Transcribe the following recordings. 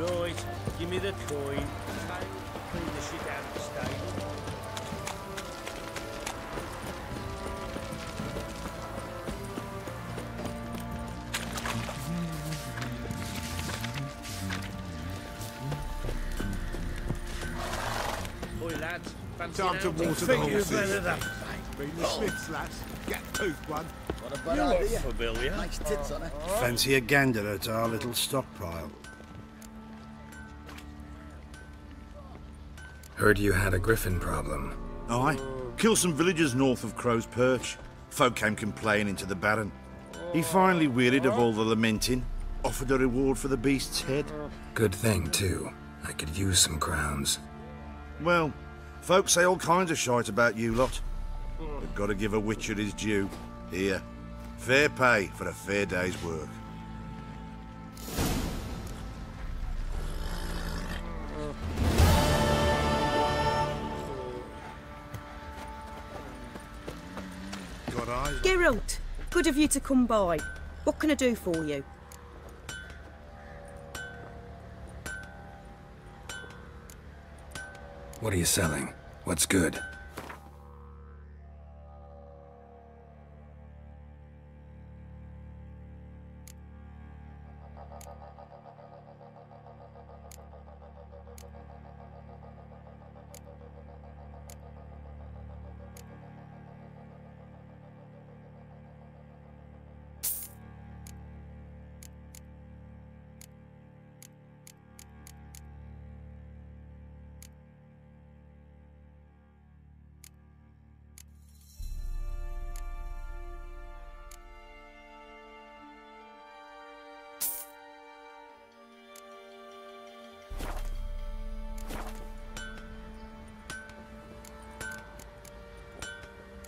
Right, give me the coin. Clean the shit out of the stable. Boy, lads, fancy Time to water the horses. better Bring the Smiths, lads. Get a tooth one. What a bad You look idea. familiar. Nice tits on it. Fancy a gander at our little stockpile. Heard you had a griffin problem. Aye. Killed some villagers north of Crow's Perch. Folk came complaining to the Baron. He finally wearied of all the lamenting, offered a reward for the beast's head. Good thing, too. I could use some crowns. Well, folks say all kinds of shite about you lot. We've got to give a witcher his due. Here, fair pay for a fair day's work. Got eyes? Geralt, good of you to come by. What can I do for you? What are you selling? What's good?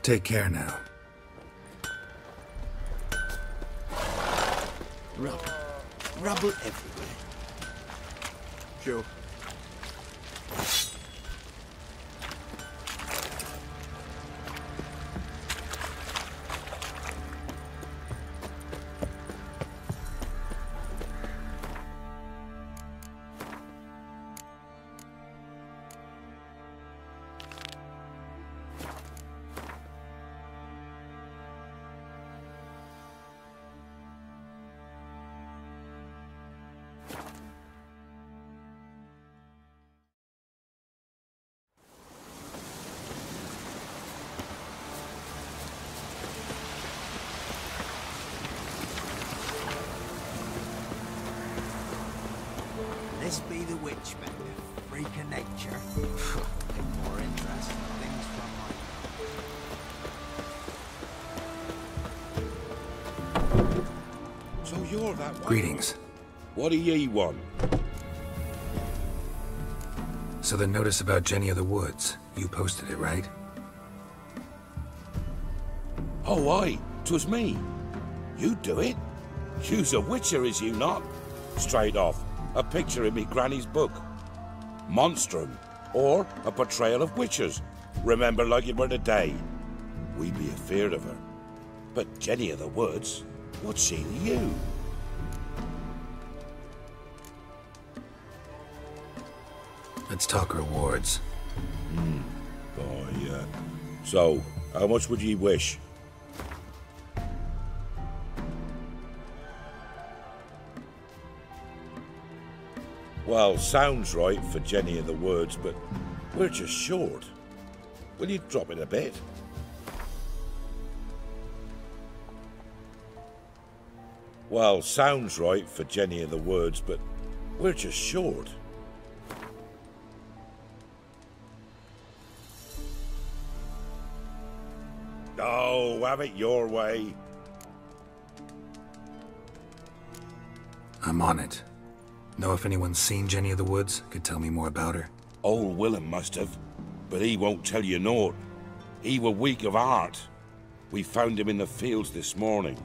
Take care now. Rubble. Rubble everywhere. Sure. This be the witchbender, freak of nature. Ain't more interesting things from my... So you're that one? Greetings. What do ye want? So the notice about Jenny of the Woods, you posted it, right? Oh, aye, 'twas me. You do it? You's a witcher, is you not? Straight off, a picture in me granny's book. Monstrum, or a portrayal of witchers. Remember like it were the day. We be afeard of her. But Jenny of the Woods, what's she to you? Let's talk rewards. Oh, yeah. So, how much would ye wish? Well, sounds right for Jenny of the Woods, but we're just short. Will you drop it a bit? Well, sounds right for Jenny of the Woods, but we're just short. Oh, have it your way. I'm on it. Know if anyone's seen Jenny of the Woods? Could tell me more about her? Old Willem must have, but he won't tell you naught. He were weak of heart. We found him in the fields this morning.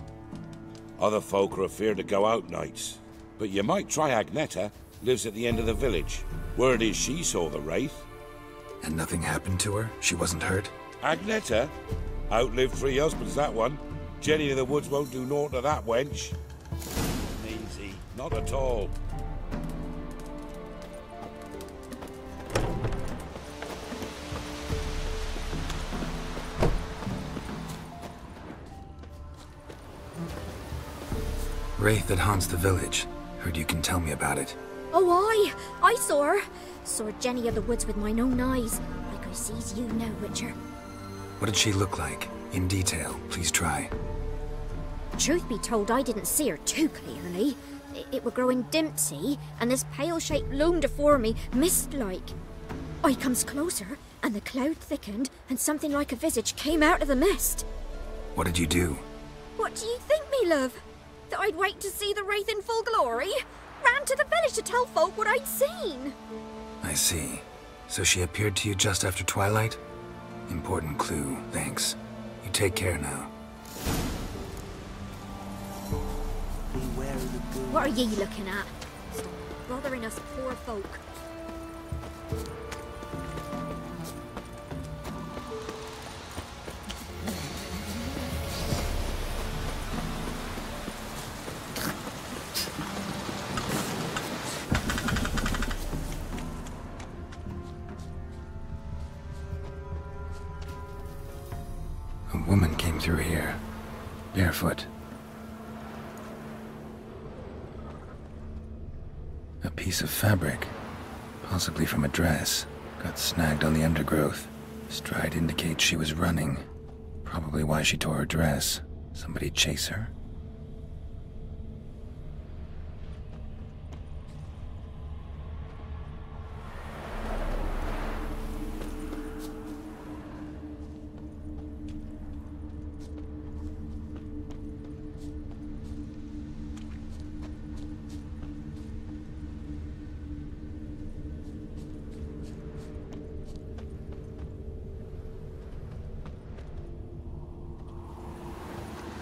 Other folk are afeard to go out nights. But you might try Agneta, lives at the end of the village. Word is she saw the wraith. And nothing happened to her? She wasn't hurt? Agneta? Outlived 3 husbands, that one. Jenny of the Woods won't do naught to that wench. Easy, not at all. Wraith that haunts the village. Heard you can tell me about it. Oh, I saw her. Saw Jenny of the Woods with mine own eyes. Like I sees you now, Witcher. What did she look like? In detail, please try. Truth be told, I didn't see her too clearly. It were growing dim, see, and this pale shape loomed afore me, mist-like. I comes closer, and the cloud thickened, and something like a visage came out of the mist. What did you do? What do you think, me love? That I'd wait to see the Wraith in full glory? Ran to the village to tell folk what I'd seen. I see. So she appeared to you just after twilight? Important clue, thanks. You take care now. What are ye looking at? Stop bothering us poor folk. A woman came through here, barefoot. A piece of fabric, possibly from a dress, got snagged on the undergrowth. Stride indicates she was running. Probably why she tore her dress. Somebody chase her?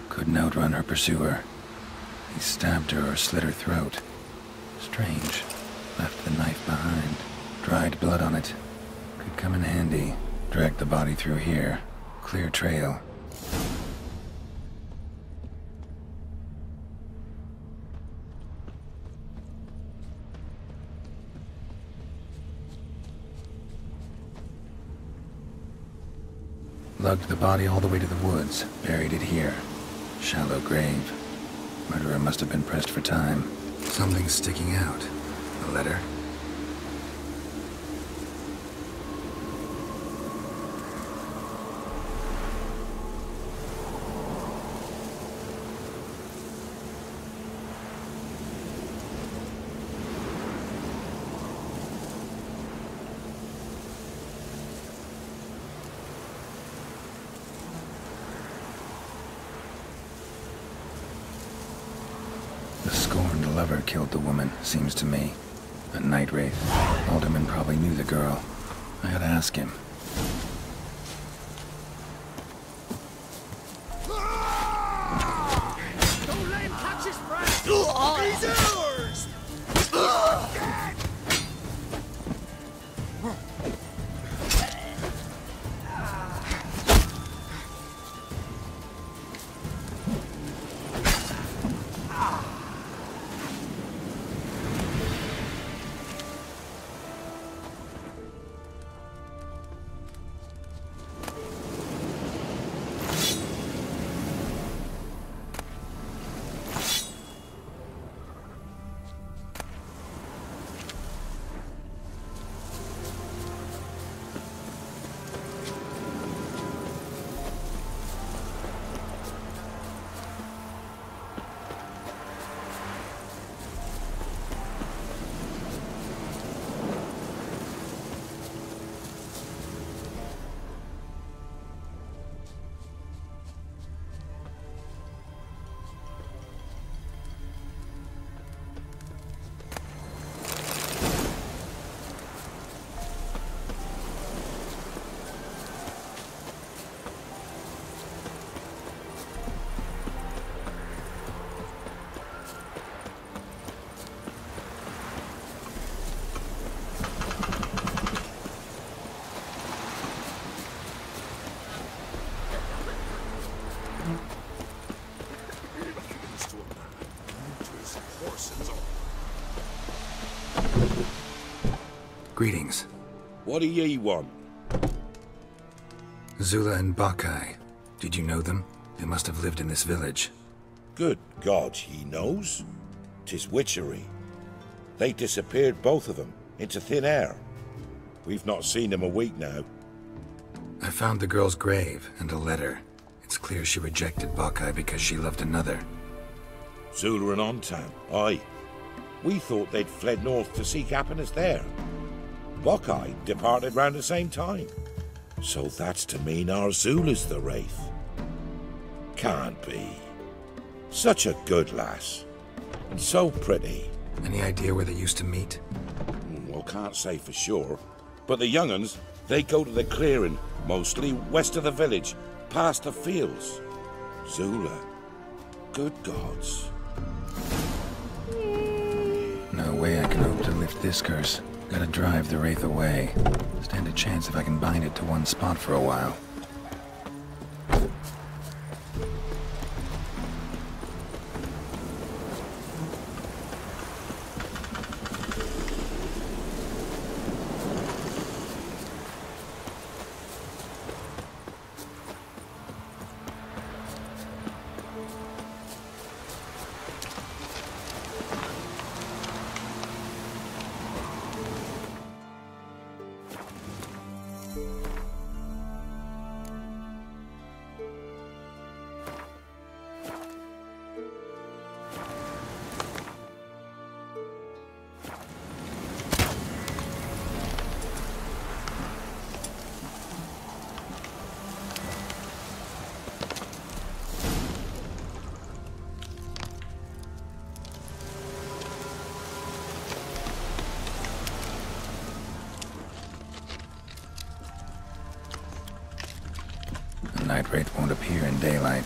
Couldn't outrun her pursuer. He stabbed her or slit her throat. Strange. Left the knife behind. Dried blood on it. Could come in handy. Dragged the body through here. Clear trail. Lugged the body all the way to the woods. Buried it here. Shallow grave. Murderer must have been pressed for time. Something's sticking out. A letter? The scorned lover killed the woman, seems to me. A night wraith. Alderman probably knew the girl. I ought to ask him. Don't let him catch his breath! He's ours! Greetings. What do ye want? Zula and Bakai. Did you know them? They must have lived in this village. Good God, he knows. 'Tis witchery. They disappeared, both of them, into thin air. We've not seen them a week now. I found the girl's grave and a letter. It's clear she rejected Buckeye because she loved another. Zula and Ontan, aye. We thought they'd fled north to seek happiness there. Buckeye departed round the same time. So that's to mean our Zula's the Wraith. Can't be. Such a good lass. And so pretty. Any idea where they used to meet? Well, can't say for sure. But the young'uns, they go to the clearing, mostly west of the village, past the fields. Zula. Good gods. No way I can hope to lift this curse. Gotta drive the Wraith away. Stand a chance if I can bind it to one spot for a while. Night Wraith won't appear in daylight.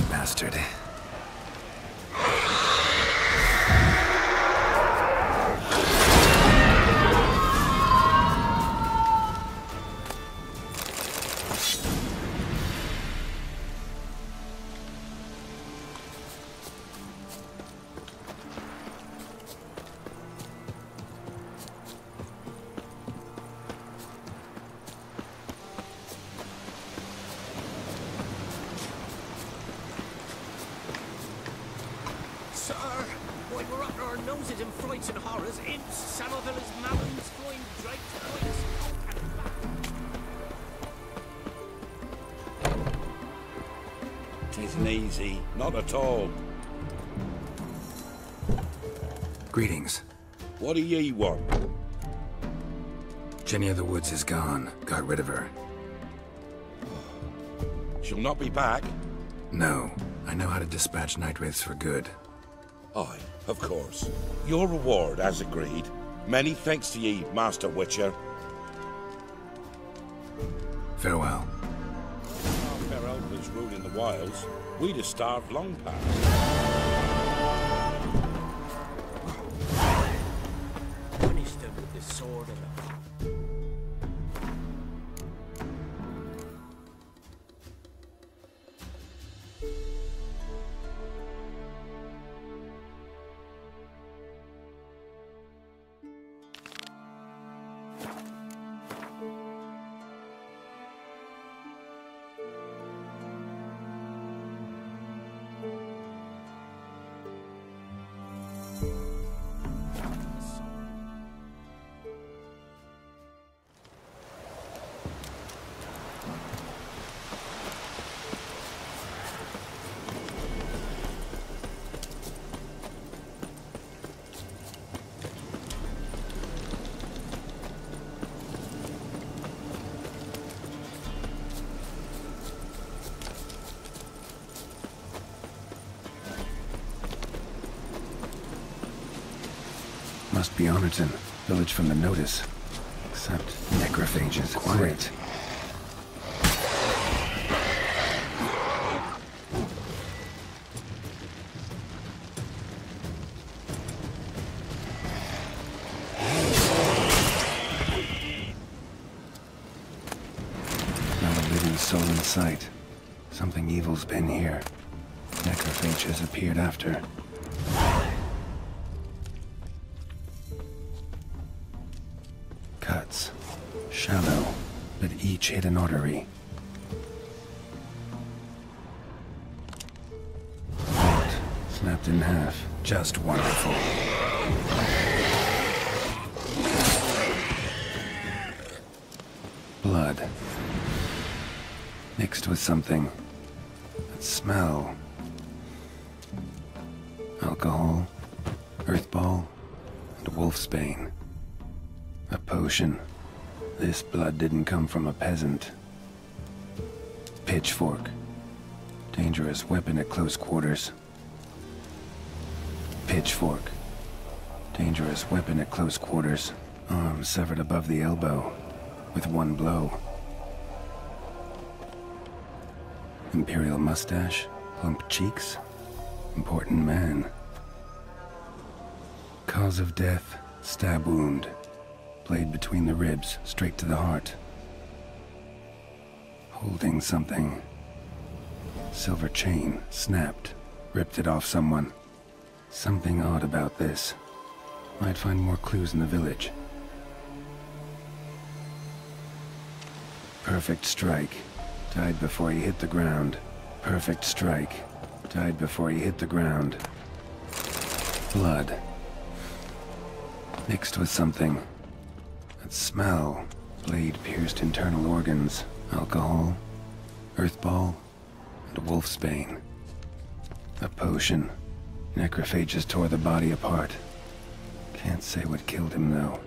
Bastard. Noses in frights and horrors, imps, Samovillas, malons, flying drakes, points, and 'Tisn't easy, not at all. Greetings. What do ye want? Jenny of the Woods is gone. Got rid of her. She'll not be back? No. I know how to dispatch Night Wraiths for good. Aye, of course. Your reward, as agreed. Many thanks to ye, Master Witcher. Farewell. Our fair elders ruling the wilds, we'd have starved long past. punish them with the sword and the Must be Honorton, village from the notice. Except necrophages. Quiet. soul in sight. Something evil's been here. Necrophage has appeared after. Cuts. Shallow, but each hit an artery. Throat snapped in half. Just wonderful. Blood. Mixed with something. That smell. Alcohol, earthball, and wolfsbane. A potion. This blood didn't come from a peasant. Pitchfork. Dangerous weapon at close quarters. Pitchfork. Dangerous weapon at close quarters. Arm severed above the elbow, with one blow. Imperial mustache, plump cheeks. Important man. Cause of death, stab wound. Blade between the ribs, straight to the heart. Holding something. Silver chain, snapped. Ripped it off someone. Something odd about this. Might find more clues in the village. Perfect strike. Died before he hit the ground. Perfect strike. Died before he hit the ground. Blood. Mixed with something. That smell. Blade pierced internal organs. Alcohol. Earthball. And wolfsbane. A potion. Necrophages tore the body apart. Can't say what killed him, though.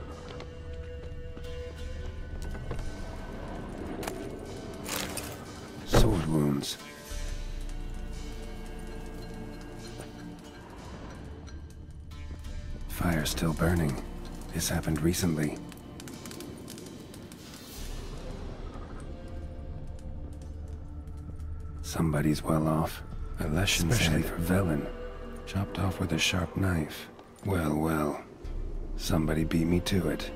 Sword wounds. Fire still burning. This happened recently. Somebody's well off. A lesson especially for Velen. Chopped off with a sharp knife. Well, well. Somebody beat me to it.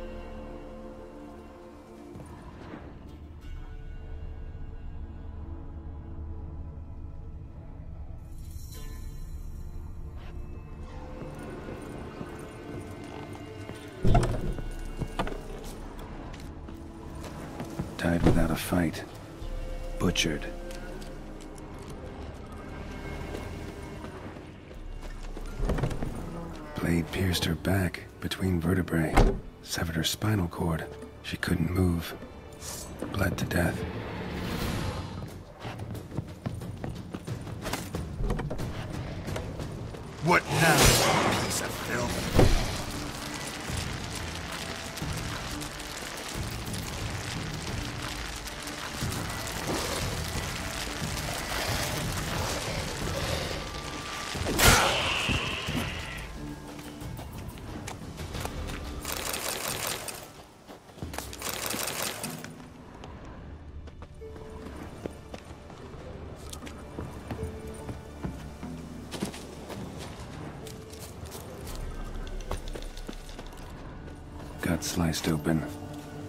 Died without a fight. Butchered. Blade pierced her back, between vertebrae. Severed her spinal cord. She couldn't move. Bled to death. What now, piece of filth? Gut sliced open.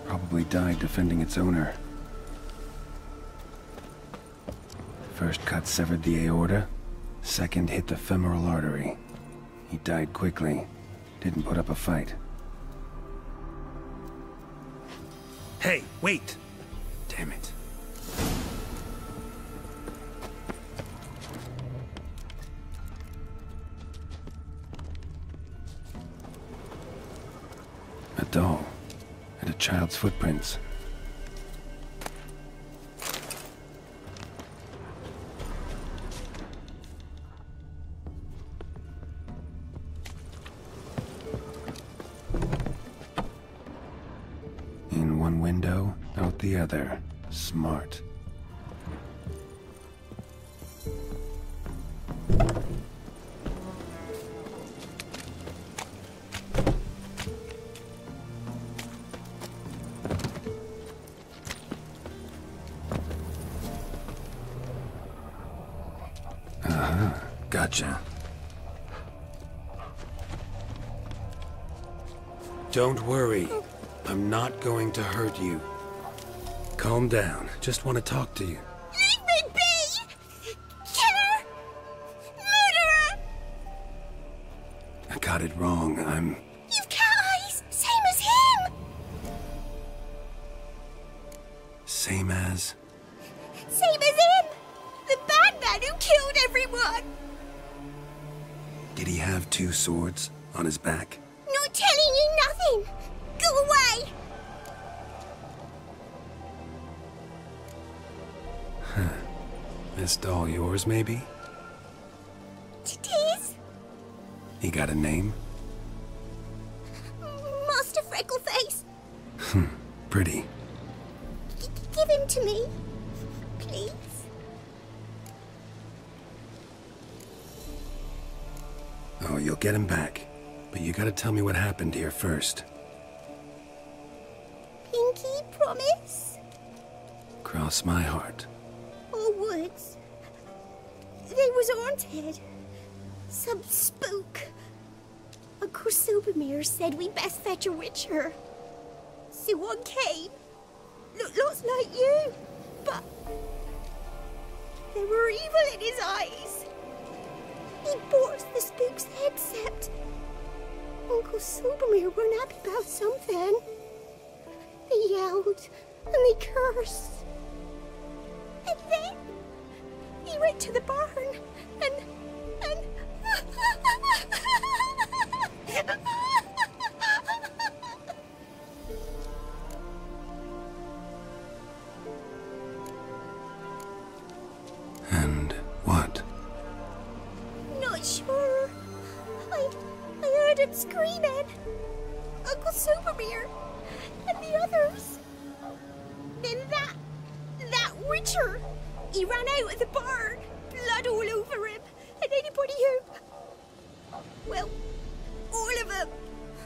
Probably died defending its owner. First cut severed the aorta. Second hit the femoral artery. He died quickly. Didn't put up a fight. Hey, wait! Damn it. A doll. And a child's footprints. In one window, out the other. Smart. Gotcha. Don't worry. I'm not going to hurt you. Calm down. Just want to talk to you. got it wrong. You've cat eyes! Same as him! Same as... Same as him! The bad man who killed everyone! Did he have 2 swords on his back? Not telling you nothing! Go away! This doll yours, maybe? It is? He got a name? Master Freckleface. Pretty. Give him to me. Please. Oh, you'll get him back. But you gotta tell me what happened here first. Pinky promise? Cross my heart. Or woods. They was haunted. Some spook. Uncle Silvermere said we best fetch a witcher. So one came. Looked lots like you. But there were evil in his eyes. He bought the spook's head, except Uncle Silvermere weren't happy about something. They yelled and they cursed. And then he went to the barn and And what? Not sure. I heard him screaming. Uncle Silvermere and the others. Then that witcher, he ran out of the barn, blood all over him, and anybody who, well, all of them,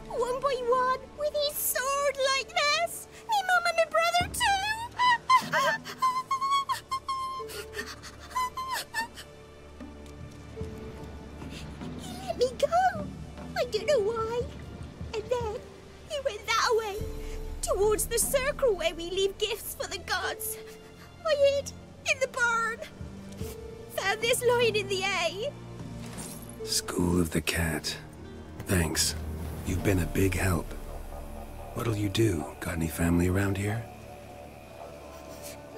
one by one, with his sword like this. Me mum and my brother too. He let me go. I don't know why. And then he went that way, towards the circle where we leave gifts for the gods. I hid in the barn. Found this lying in the hay. School of the Cat. Thanks. You've been a big help. What'll you do? Got any family around here?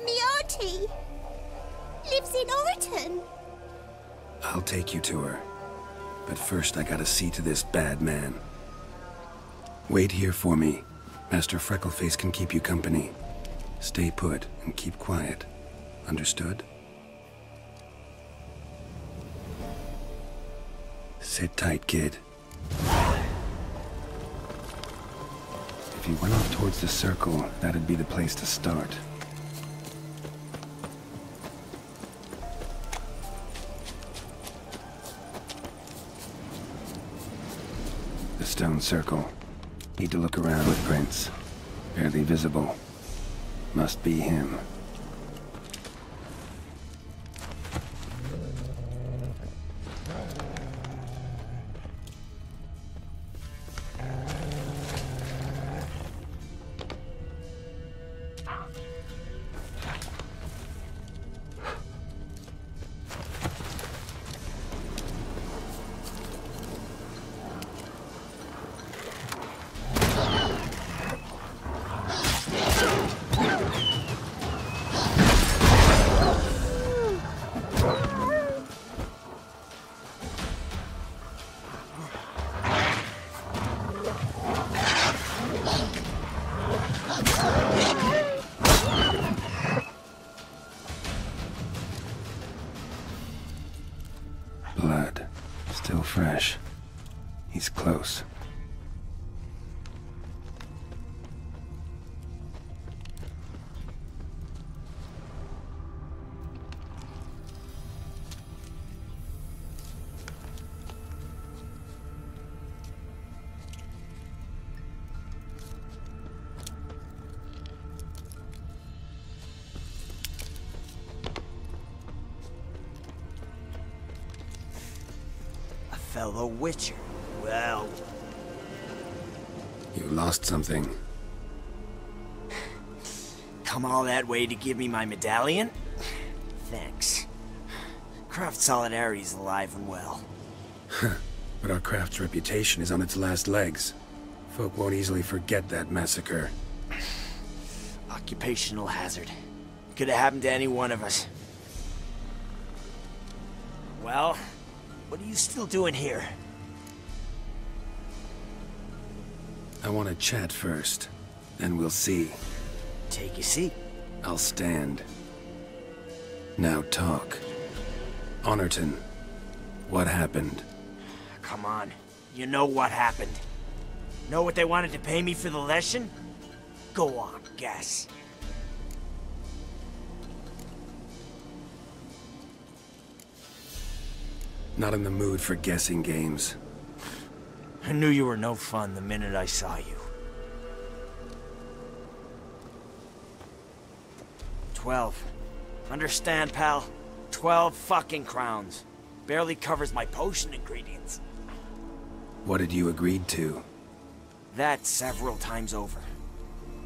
Me auntie lives in Orton. I'll take you to her. But first I gotta see to this bad man. Wait here for me. Master Freckleface can keep you company. Stay put and keep quiet. Understood? Sit tight, kid. If you went off towards the circle, that'd be the place to start. The stone circle. Need to look around with Prince. Barely visible. Must be him. Blood. Still fresh. He's close. Fellow Witcher. Well... You lost something. Come all that way to give me my medallion? Thanks. Craft Solidarity's alive and well. but our craft's reputation is on its last legs. Folk won't easily forget that massacre. Occupational hazard. Could have happened to any one of us. Well, what are you still doing here? I want to chat first, then we'll see. Take a seat. I'll stand. Now talk. Honorton, what happened? Come on. You know what happened. Know what they wanted to pay me for the lesson? Go on, guess. Not in the mood for guessing games. I knew you were no fun the minute I saw you. 12. Understand, pal? 12 fucking crowns. Barely covers my potion ingredients. What had you agreed to? That several times over.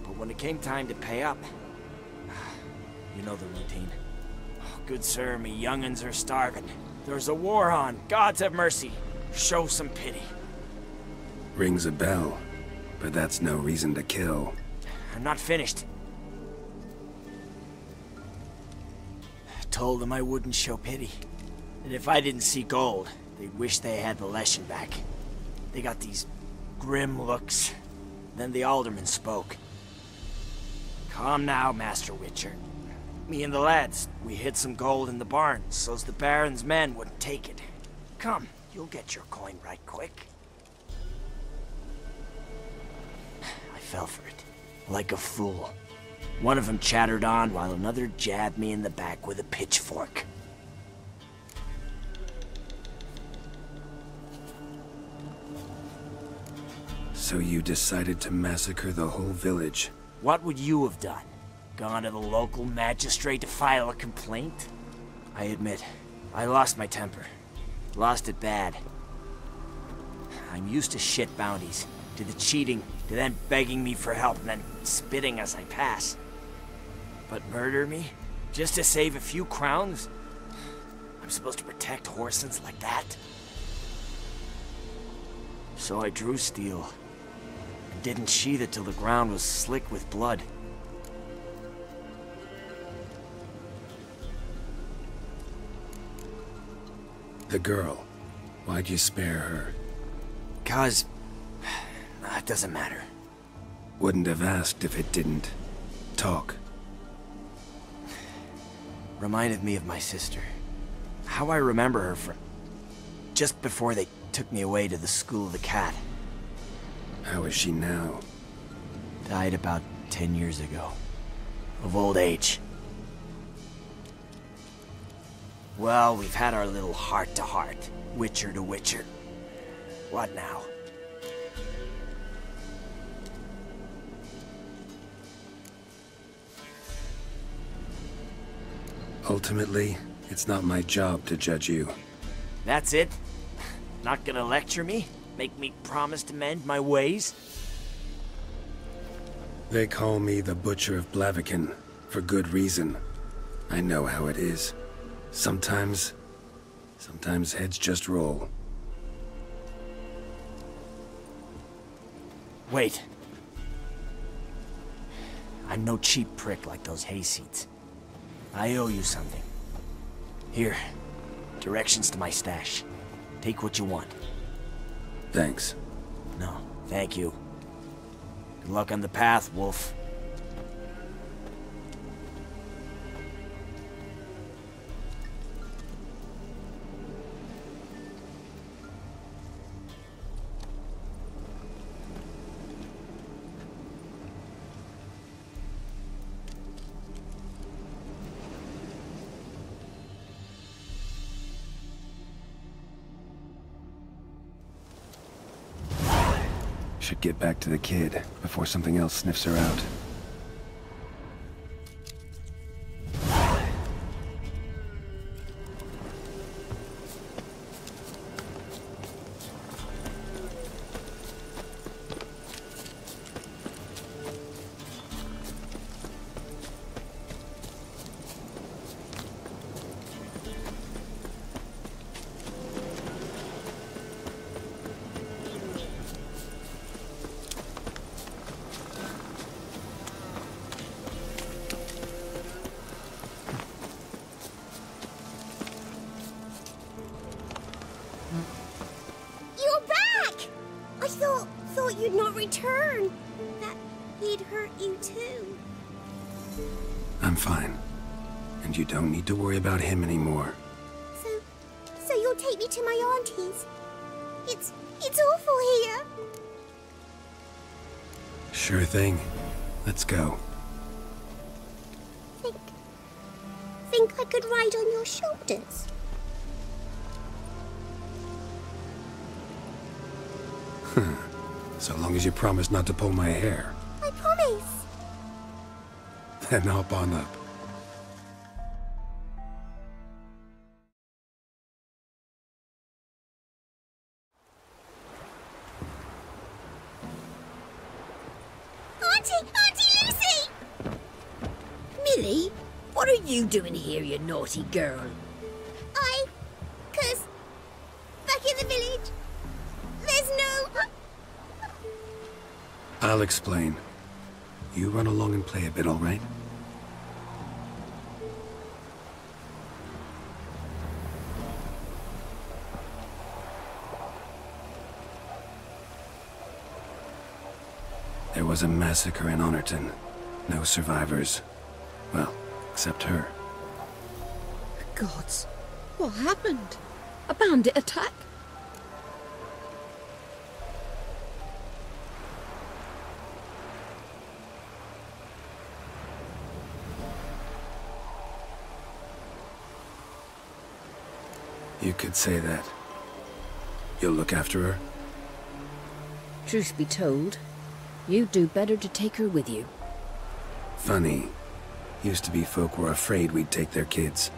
But when it came time to pay up... You know the routine. Oh, good sir, me young'uns are starving. There's a war on. Gods have mercy. Show some pity. Rings a bell, but that's no reason to kill. I'm not finished. Told them I wouldn't show pity. And if I didn't see gold, they'd wish they had the lesson back. They got these grim looks. Then the alderman spoke. Calm now, Master Witcher. Me and the lads, we hid some gold in the barn, so's the Baron's men wouldn't take it. Come, you'll get your coin right quick. I fell for it, like a fool. One of them chattered on while another jabbed me in the back with a pitchfork. So you decided to massacre the whole village? What would you have done? Gone to the local magistrate to file a complaint? I admit, I lost my temper. Lost it bad. I'm used to shit bounties, to the cheating, to then begging me for help and then spitting as I pass. But murder me? Just to save a few crowns? I'm supposed to protect Horsens like that? So I drew steel. And didn't sheathe it till the ground was slick with blood. The girl. Why'd you spare her? 'Cause... it doesn't matter. Wouldn't have asked if it didn't. Talk. Reminded me of my sister. How I remember her from... just before they took me away to the School of the Cat. How is she now? Died about 10 years ago. Of old age. Well, we've had our little heart-to-heart. Witcher to Witcher. What now? Ultimately, it's not my job to judge you. That's it? Not gonna lecture me? Make me promise to mend my ways? They call me the Butcher of Blaviken, for good reason. I know how it is. Sometimes heads just roll. Wait. I'm no cheap prick like those hayseeds. I owe you something. Here, directions to my stash. Take what you want. Thanks. No, thank you. Good luck on the path, Wolf. Should get back to the kid before something else sniffs her out. You're back! I thought you'd not return. That he'd hurt you too. I'm fine. And you don't need to worry about him anymore. So you'll take me to my auntie's? It's awful here. Sure thing. Let's go. Think I could ride on your shoulders? So long as you promise not to pull my hair. I promise. Then hop on up. Auntie Lucy! Millie, what are you doing here, you naughty girl? 'Cause back in the village, there's no... I'll explain. You run along and play a bit, all right? There was a massacre in Honorton. No survivors. Well, except her. The gods, what happened? A bandit attack? You could say that. You'll look after her? Truth be told, you'd do better to take her with you. Funny. Used to be folk were afraid we'd take their kids.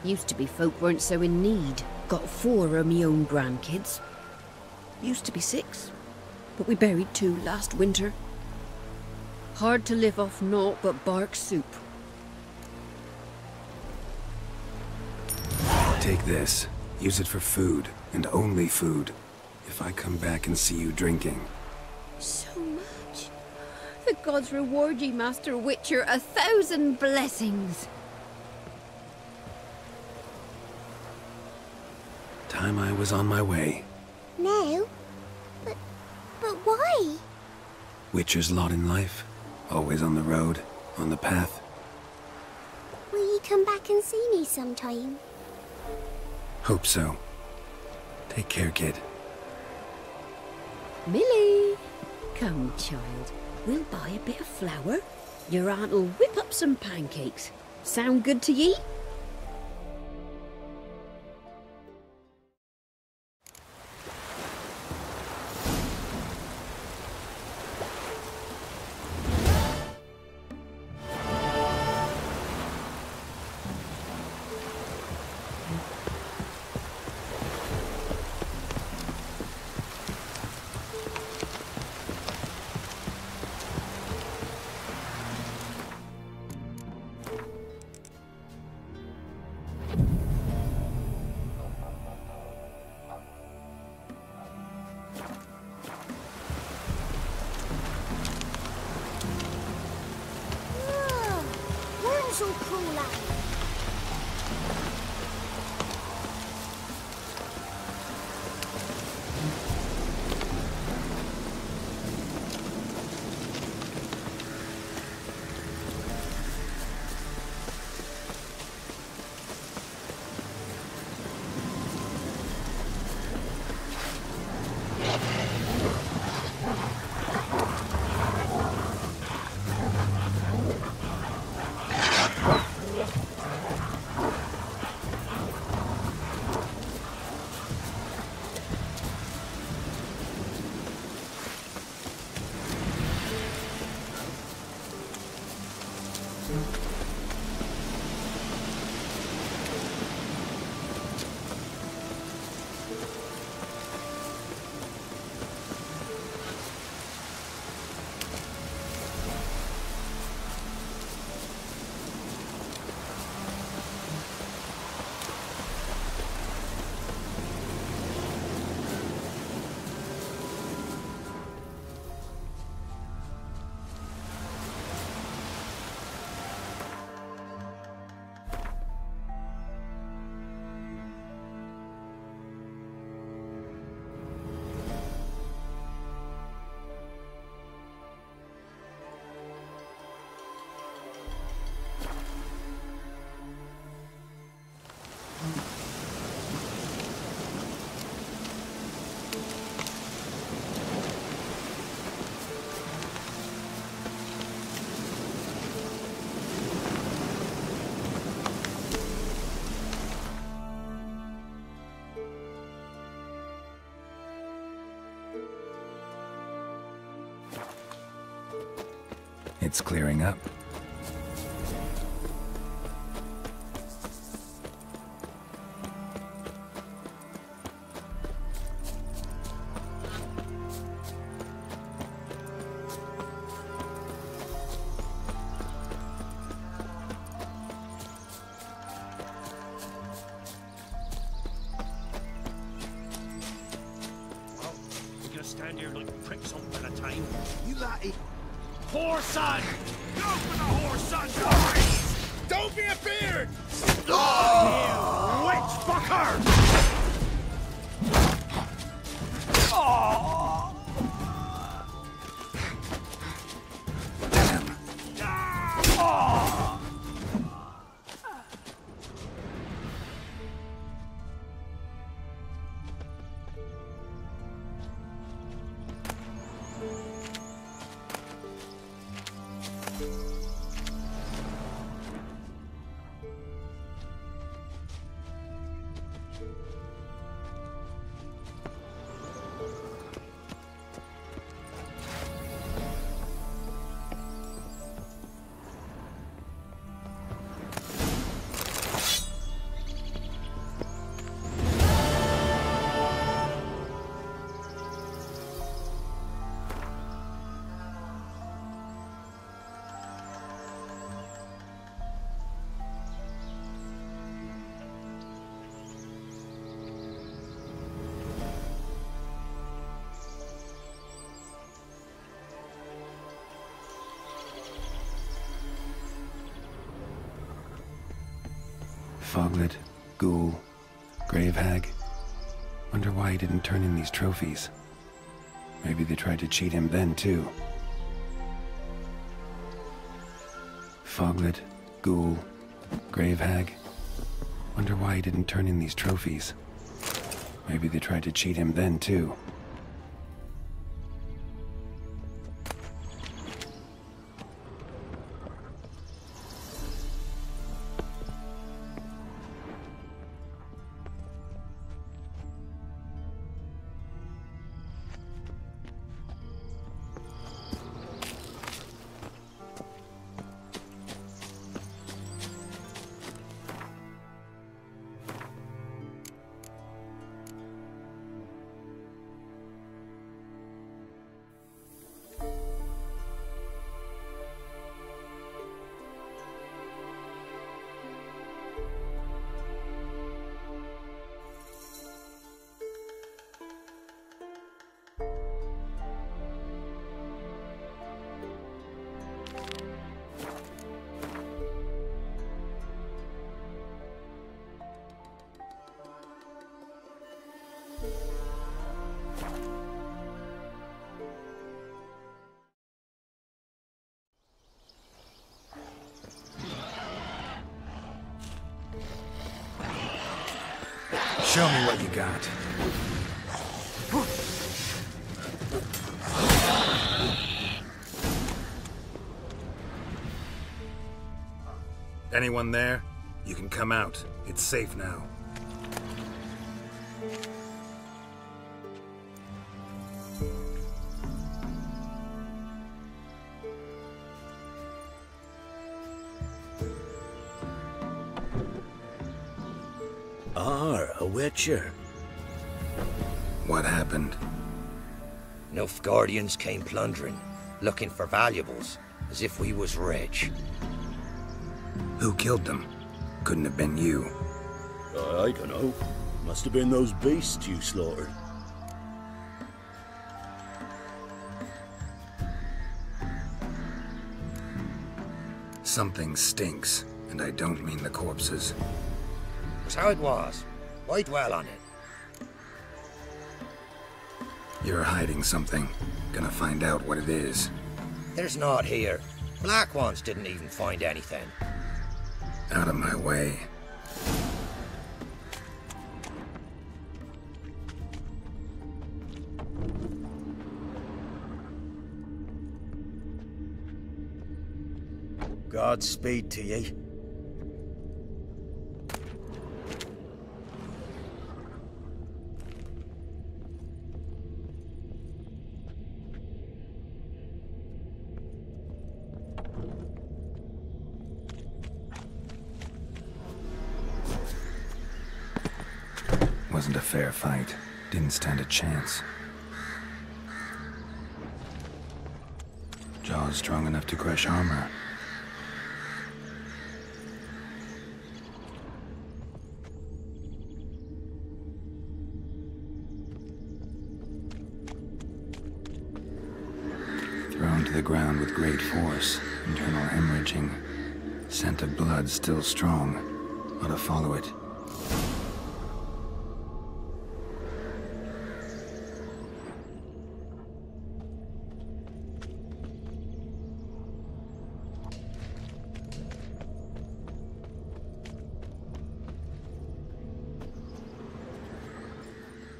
Used to be folk weren't so in need. Got 4 of me own grandkids. Used to be 6, but we buried 2 last winter. Hard to live off naught but bark soup. Take this. Use it for food, and only food. If I come back and see you drinking. So much. The gods reward ye, Master Witcher, 1,000 blessings. Time I was on my way. No? But why? Witcher's lot in life. Always on the road, on the path. Will you come back and see me sometime? Hope so. Take care, kid. Millie! Come, child. We'll buy a bit of flour. Your aunt'll whip up some pancakes. Sound good to ye? So cool out. It's clearing up. Stand here like pricks up at a time. You laddie. Poor son! Go for the horse, son! Don't be a beard! You witch fucker! Foglet, Ghoul, Grave Hag. Wonder why he didn't turn in these trophies. Maybe they tried to cheat him then, too. Foglet, Ghoul, Grave Hag. Wonder why he didn't turn in these trophies. Maybe they tried to cheat him then, too. Show me what you got. Anyone there? You can come out. It's safe now. A witcher. What happened? Nilfgaardians came plundering, looking for valuables, as if we was rich. Who killed them? Couldn't have been you. I don't know. Must have been those beasts you slaughtered. Something stinks, and I don't mean the corpses. Was how it was. Why dwell on it? You're hiding something. Gonna find out what it is. There's not here. Black ones didn't even find anything. Out of my way. Godspeed to ye. fair fight. Didn't stand a chance. Jaws strong enough to crush armor. Thrown to the ground with great force, internal hemorrhaging. Scent of blood still strong. Ought to follow it.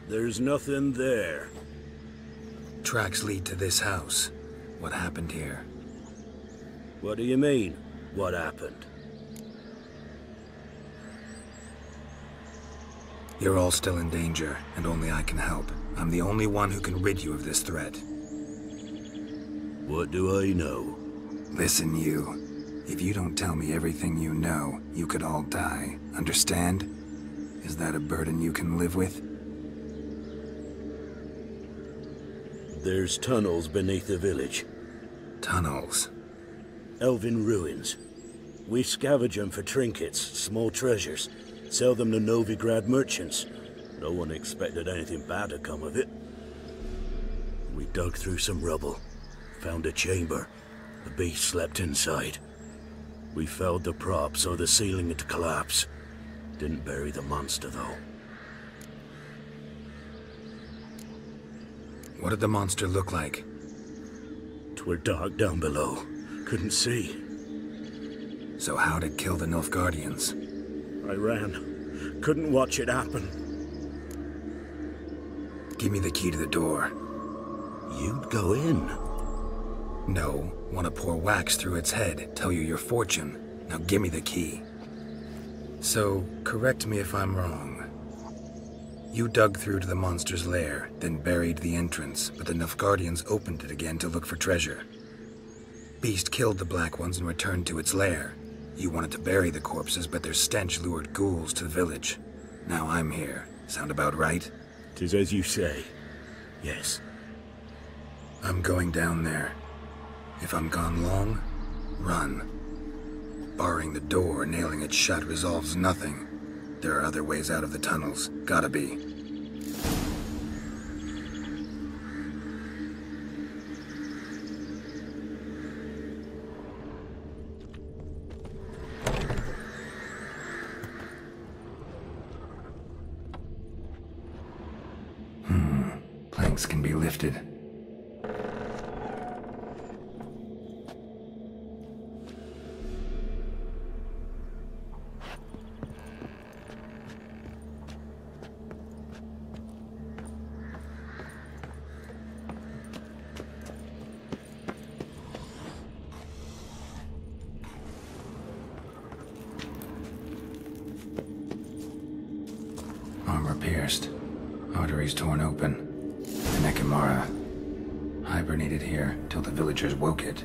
There's nothing there. Tracks lead to this house. What happened here? What do you mean, what happened? You're all still in danger, and only I can help. I'm the only one who can rid you of this threat. What do I know? Listen, you. If you don't tell me everything you know, you could all die. Understand? Is that a burden you can live with? There's tunnels beneath the village. Tunnels? Elven ruins. We scavenge them for trinkets, small treasures. Sell them to Novigrad merchants. No one expected anything bad to come of it. We dug through some rubble. Found a chamber. The beast slept inside. We felled the prop so the ceiling had collapsed. Didn't bury the monster, though. What did the monster look like? 'Twere dark down below. Couldn't see. So how'd it kill the Nilfgaardians? I ran. Couldn't watch it happen. Give me the key to the door. You'd go in? No. Want to pour wax through its head, tell you your fortune. Now give me the key. So, correct me if I'm wrong. You dug through to the monster's lair, then buried the entrance, but the Nilfgaardians opened it again to look for treasure. Beast killed the Black Ones and returned to its lair. You wanted to bury the corpses, but their stench lured ghouls to the village. Now I'm here. Sound about right? 'Tis as you say. Yes. I'm going down there. If I'm gone long, run. Barring the door, nailing it shut resolves nothing. There are other ways out of the tunnels. Gotta be. Planks can be lifted. Armor pierced. Arteries torn open. The Nekimara hibernated here till the villagers woke it.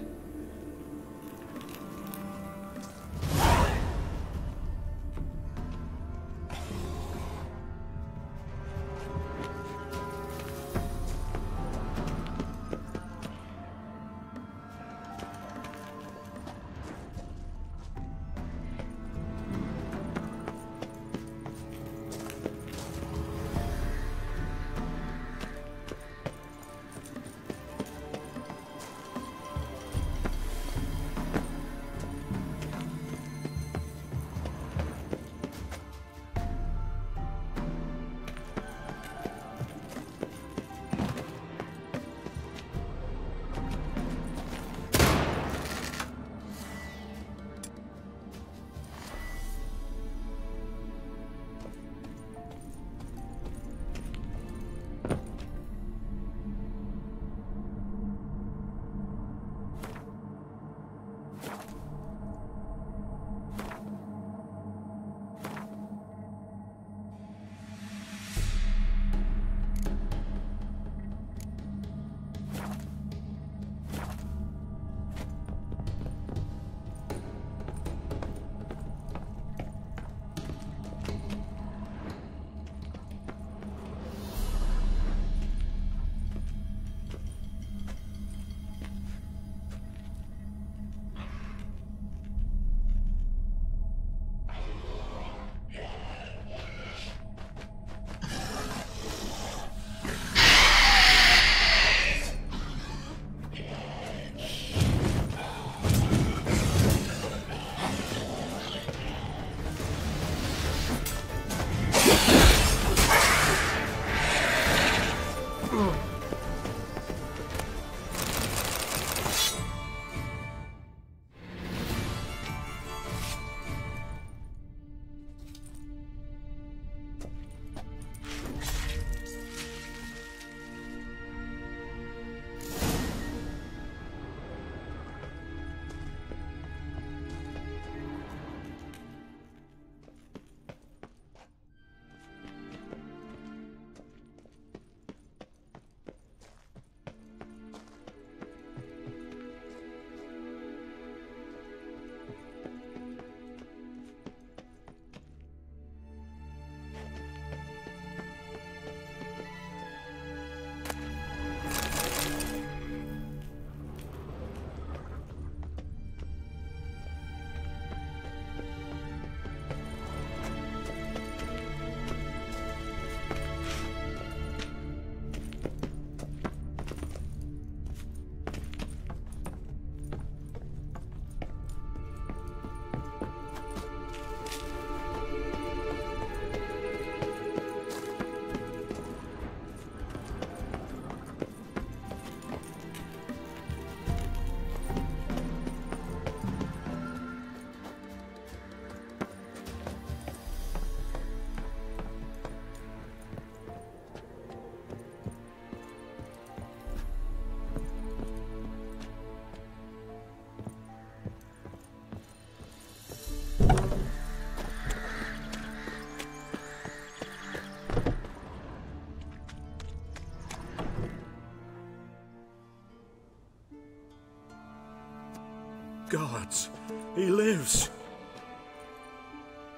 Gods, he lives.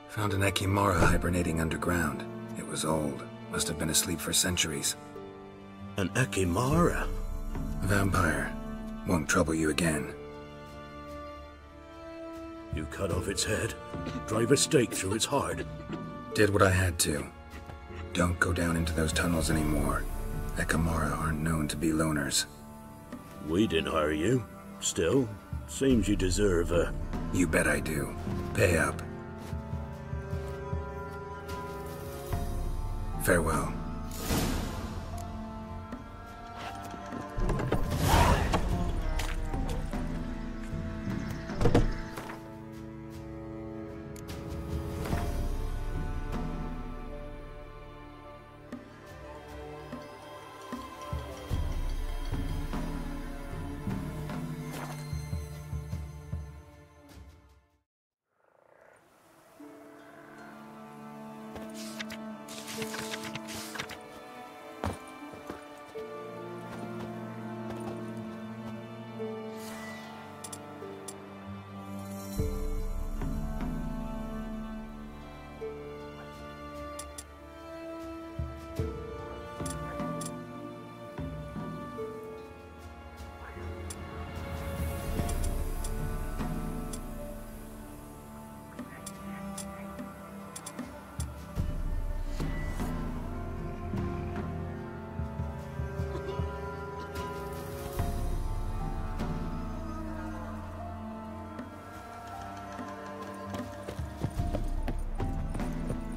Found an Ekimara hibernating underground. It was old. Must have been asleep for centuries. An Ekimara? A vampire. Won't trouble you again. You cut off its head, drive a stake through its heart. Did what I had to. Don't go down into those tunnels anymore. Ekimara aren't known to be loners. We didn't hire you. Still, seems you deserve a... You bet I do. Pay up. Farewell.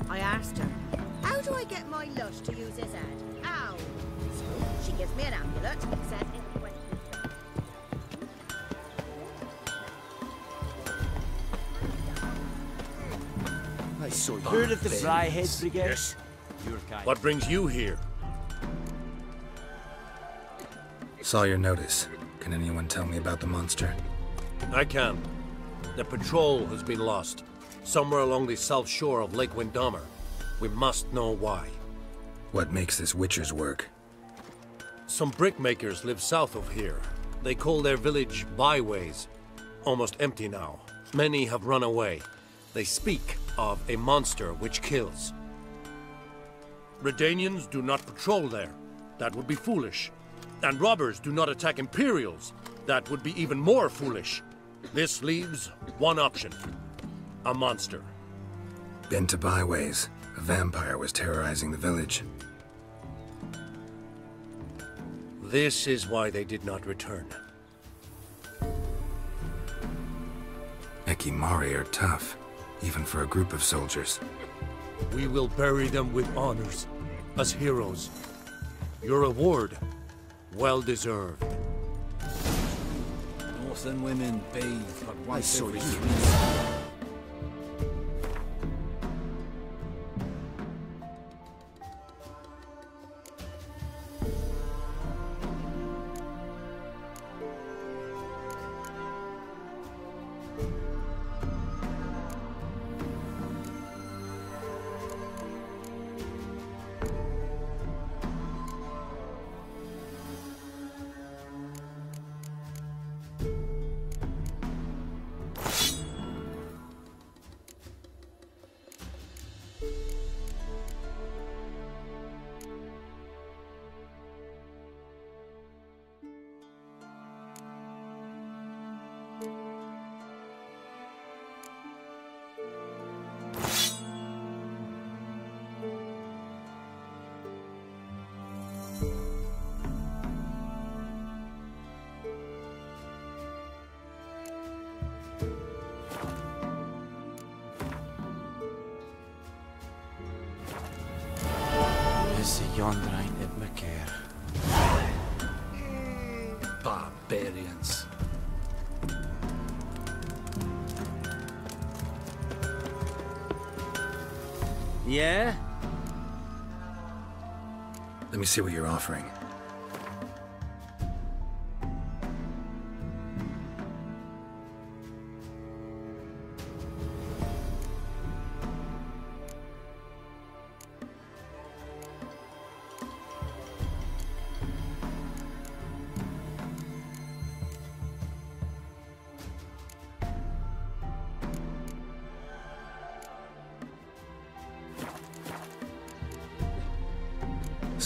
I asked her, how do I get my lush to use his head? Ow! So she gives me an amulet, said it went. I saw you. Heard of the Fryhead Brigade? Yes. Your kind. What brings you here? Saw your notice. Can anyone tell me about the monster? I can. The patrol has been lost. Somewhere along the south shore of Lake Windammer. We must know why. What makes this Witcher's work? Some brickmakers live south of here. They call their village Byways. Almost empty now. Many have run away. They speak of a monster which kills. Redanians do not patrol there. That would be foolish. And robbers do not attack Imperials. That would be even more foolish. This leaves one option. A monster. Been to Byways. A vampire was terrorizing the village. This is why they did not return. Ekimari are tough, even for a group of soldiers. We will bury them with honors, as heroes. Your reward, well deserved. Northern women bathe but once every 3 Is Yondrain at Macair. barbarians. Yeah? Let me see what you're offering.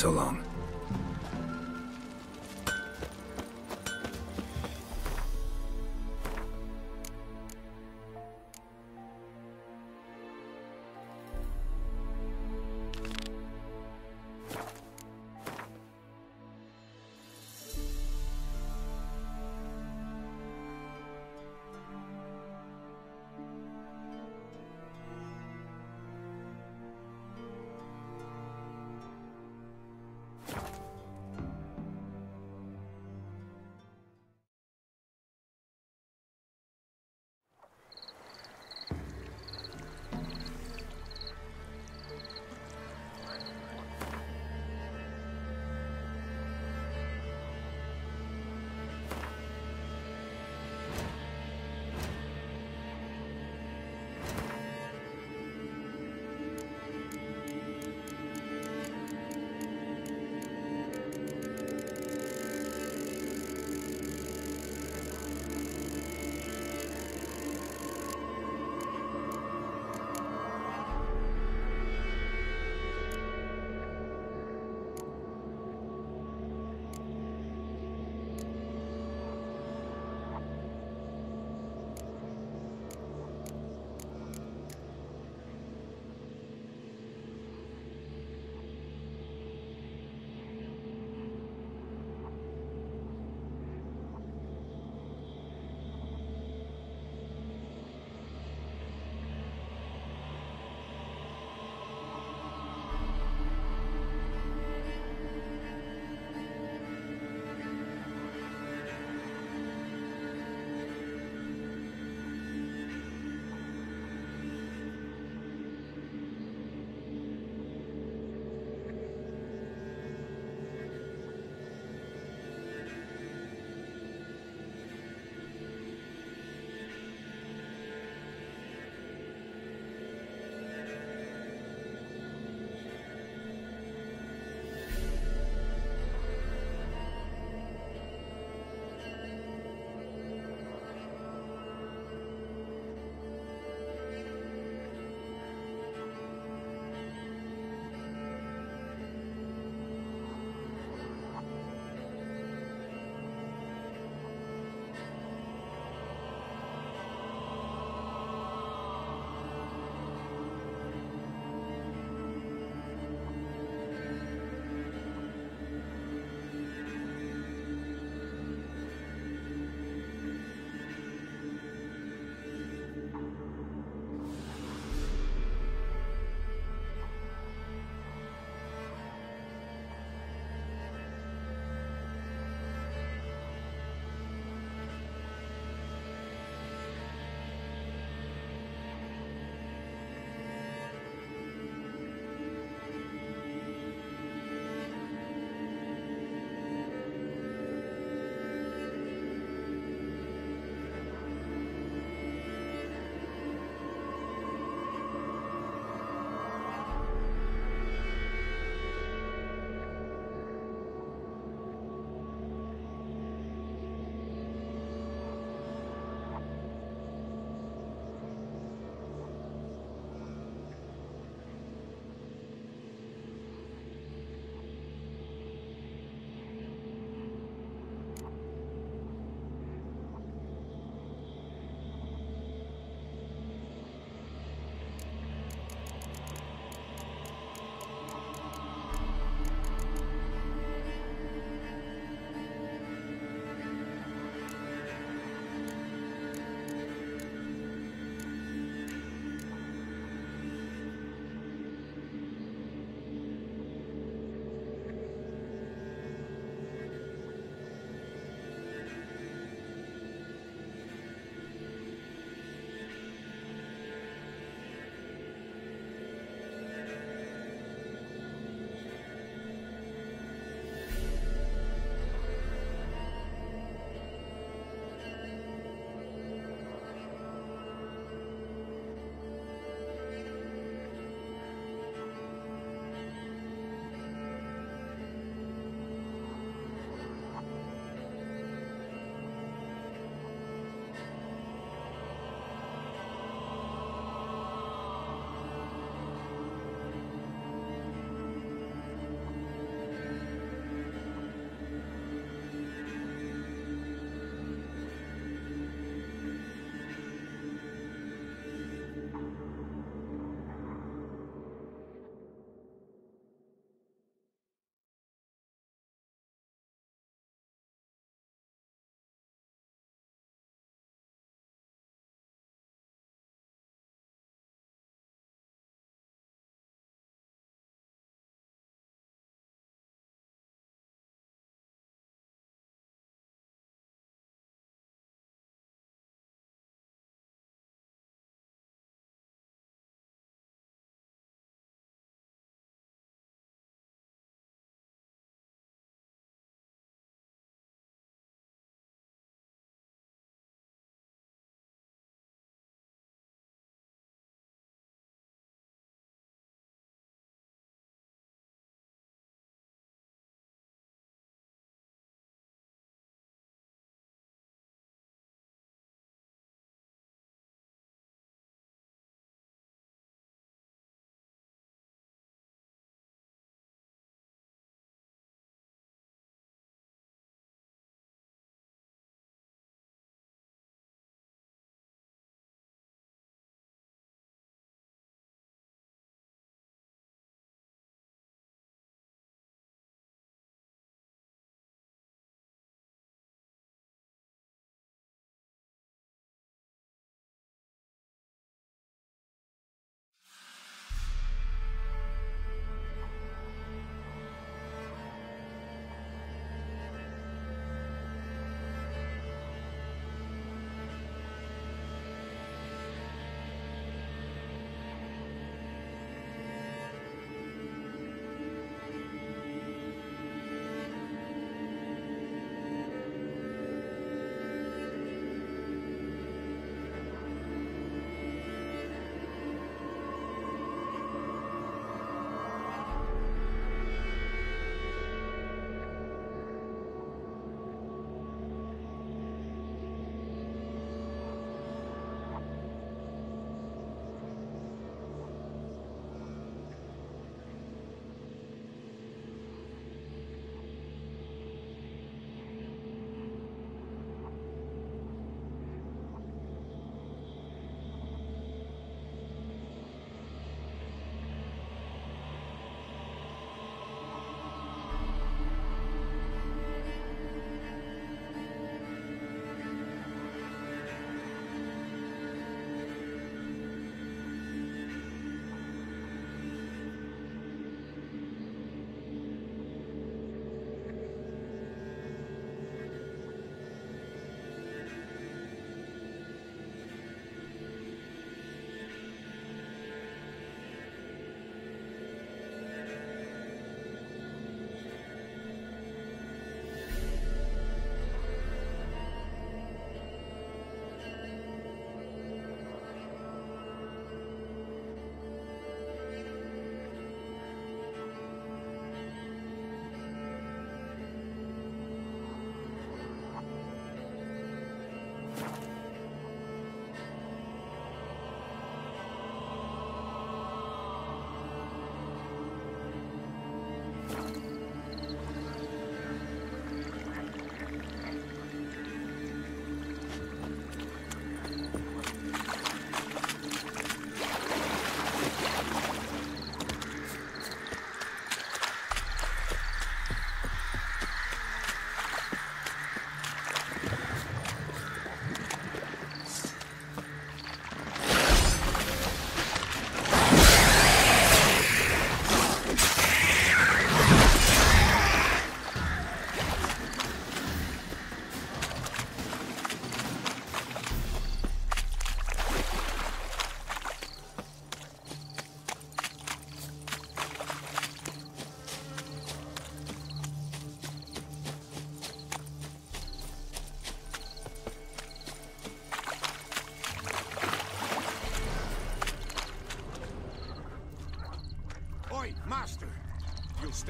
So long.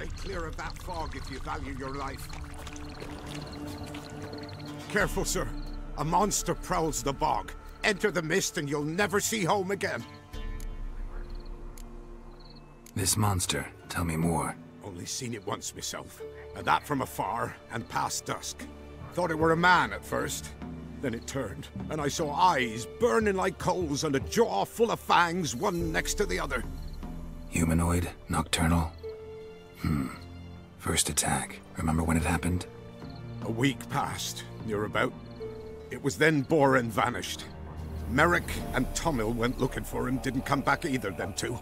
Stay clear of that fog if you value your life. Careful, sir. A monster prowls the bog. Enter the mist and you'll never see home again. This monster, tell me more. Only seen it once myself, and that from afar and past dusk. Thought it were a man at first. Then it turned, and I saw eyes burning like coals and a jaw full of fangs, one next to the other. Humanoid? Nocturnal? First attack. Remember when it happened? A week passed, near about. It was then Boren vanished. Merrick and Tomil went looking for him, didn't come back either, them two.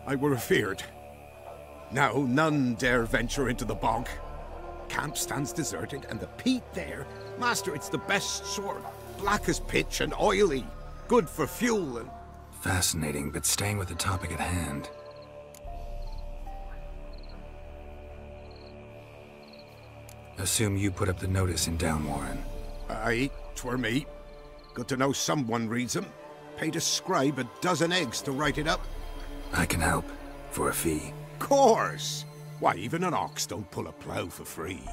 I were afeard. Now none dare venture into the bog. Camp stands deserted, and the peat there, master, it's the best sort. Black as pitch and oily. Good for fuel and... Fascinating, but staying with the topic at hand. Assume you put up the notice in Downwarren. Aye, 'twere me. Good to know someone reads them. Paid a scribe a dozen eggs to write it up. I can help. For a fee. Course! Why, even an ox don't pull a plough for free.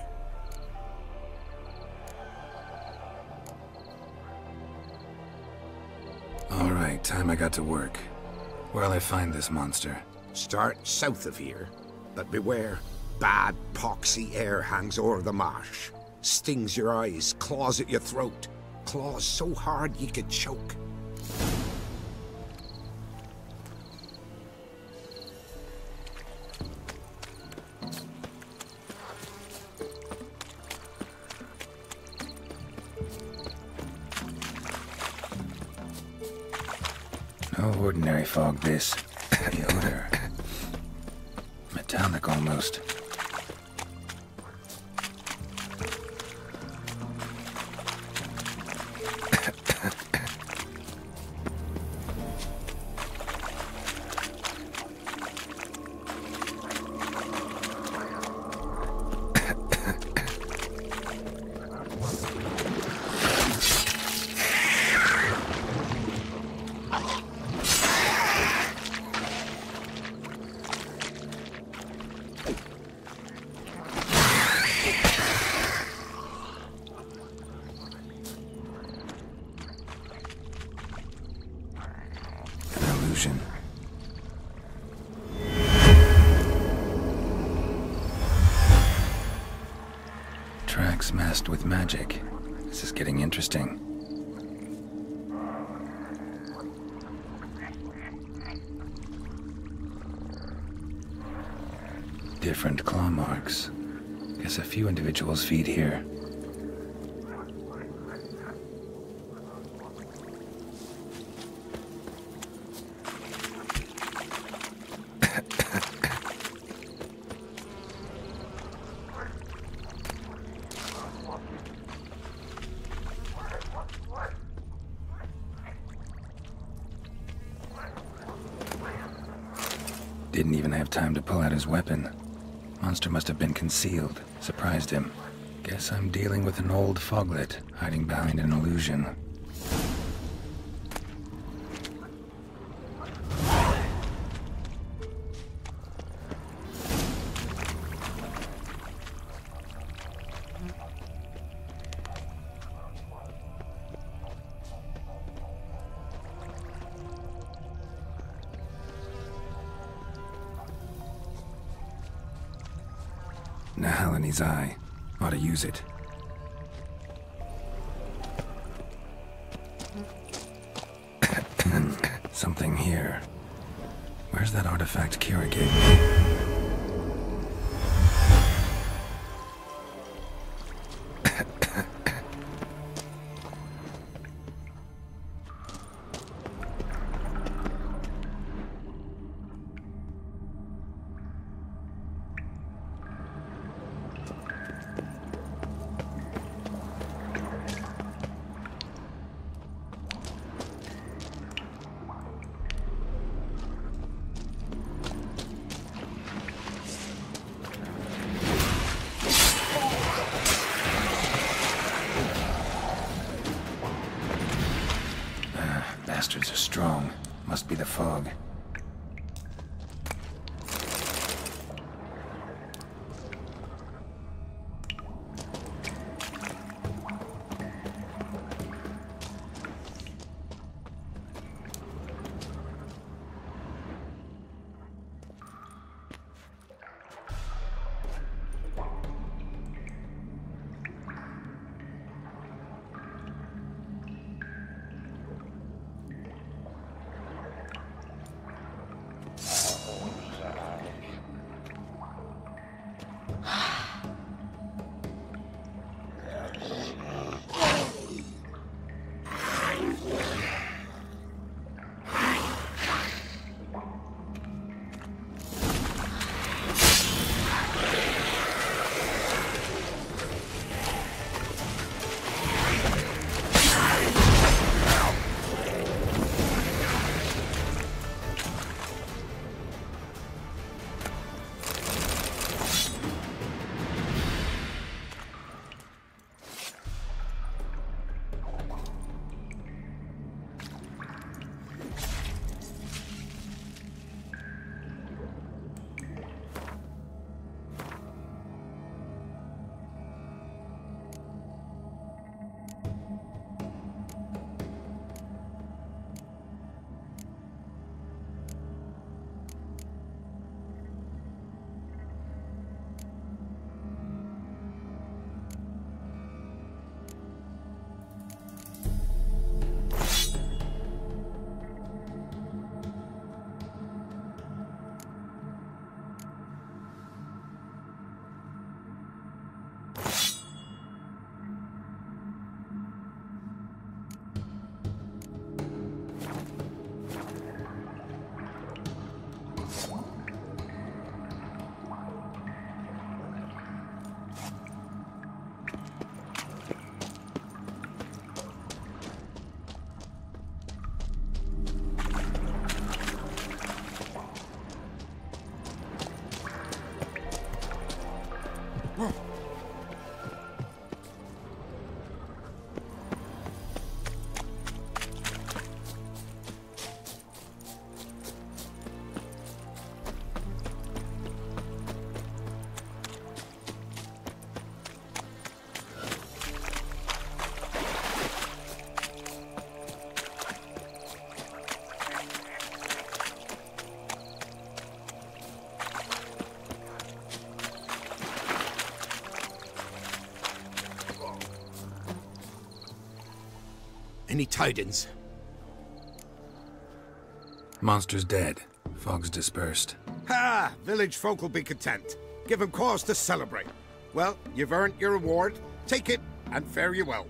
Alright, time I got to work. Where'll I find this monster? Start south of here. But beware, bad poxy air hangs o'er the marsh. Stings your eyes, claws at your throat. Claws so hard you could choke. No ordinary fog, this. The odor. Metallic almost. Tracks masked with magic. This is getting interesting. Different claw marks. Guess a few individuals feed here. Didn't even have time to pull out his weapon. Monster must have been concealed. Surprised him. Guess I'm dealing with an old foglet, hiding behind an illusion. Nahalani's eye. Ought to use it. Something here. Where's that artifact Kira gave me? Bastards are strong. Must be the fog. Any tidings? Monster's dead. Fog's dispersed. Ha! Village folk will be content. Give 'em cause to celebrate. Well, you've earned your reward. Take it, and fare you well.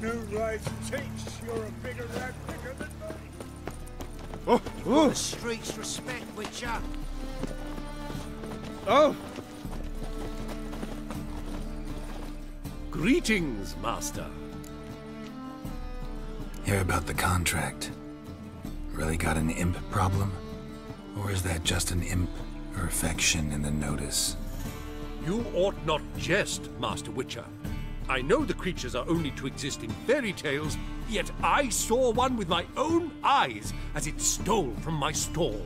Moonrise takes. You're a bigger rat picker than me. For the streets respect, Witcher. Oh! Greetings, Master. Hear about the contract. Really got an imp problem? Or is that just an imp perfection in the notice? You ought not jest, Master Witcher. I know the creatures are only to exist in fairy tales, yet I saw one with my own eyes as it stole from my stall.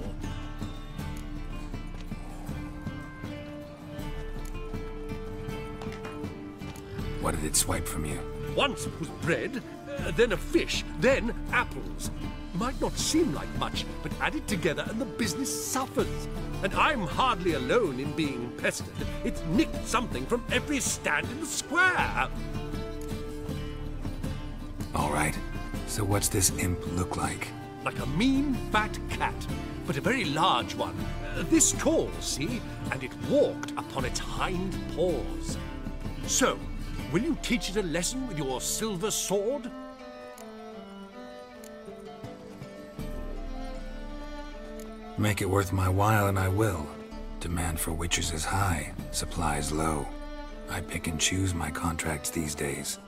What did it swipe from you? Once it was bread, then a fish, then apples. Might not seem like much, but add it together and the business suffers. And I'm hardly alone in being pestered. It's nicked something from every stand in the square. All right. So what's this imp look like? Like a mean, fat cat, but a very large one. This tall, see? And it walked upon its hind paws. So, will you teach it a lesson with your silver sword? Make it worth my while and I will. Demand for witches is high, supplies low. I pick and choose my contracts these days.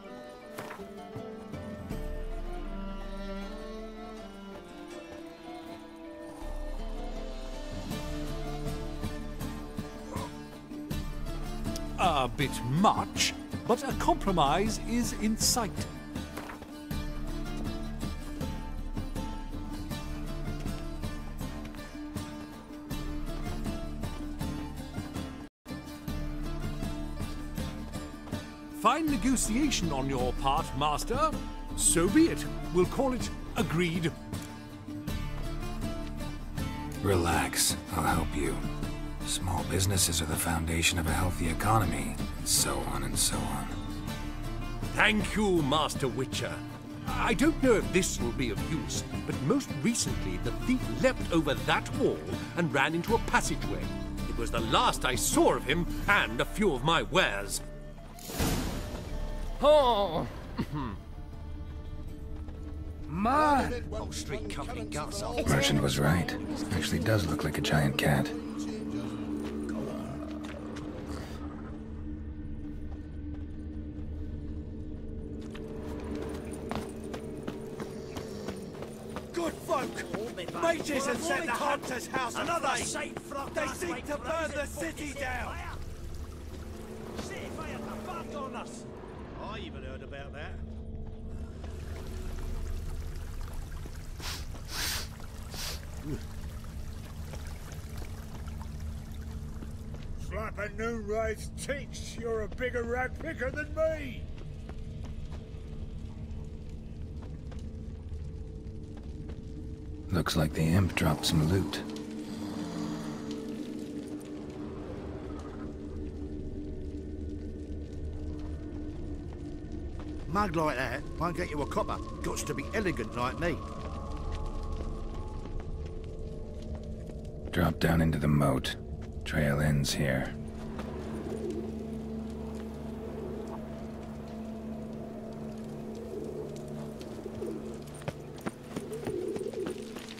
A bit much, but a compromise is in sight. Fine negotiation on your part, Master. So be it. We'll call it agreed. Relax, I'll help you. Small businesses are the foundation of a healthy economy, and so on and so on. Thank you, Master Witcher. I don't know if this will be of use, but most recently the thief leapt over that wall and ran into a passageway. It was the last I saw of him and a few of my wares. Oh! Man! Whole street covered in guts. Merchant was right. Actually does look like a giant cat. folk! Mages have set the Hunter's House aflame! They seek to burn the city down! City fire back on us! I even heard about that. Slap a Noonwraith's cheeks! You're a bigger rat picker than me! Looks like the imp dropped some loot. Mug like that won't get you a copper. Gots to be elegant like me. Drop down into the moat. Trail ends here.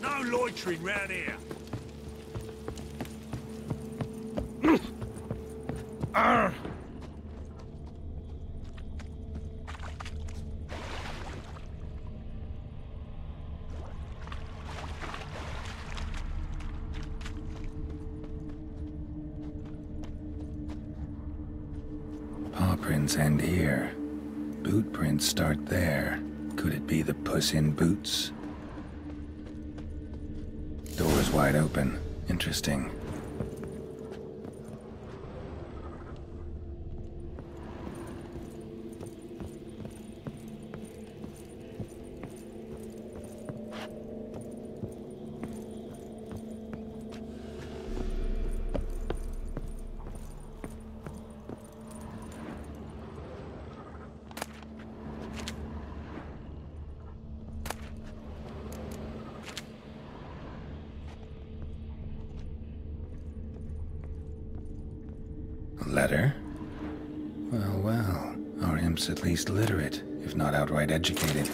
No loitering round here! Paw prints end here. Boot prints start there. Could it be the Puss in Boots? Door's wide open. Interesting. Letter? Well, well. Our imp's at least literate, if not outright educated.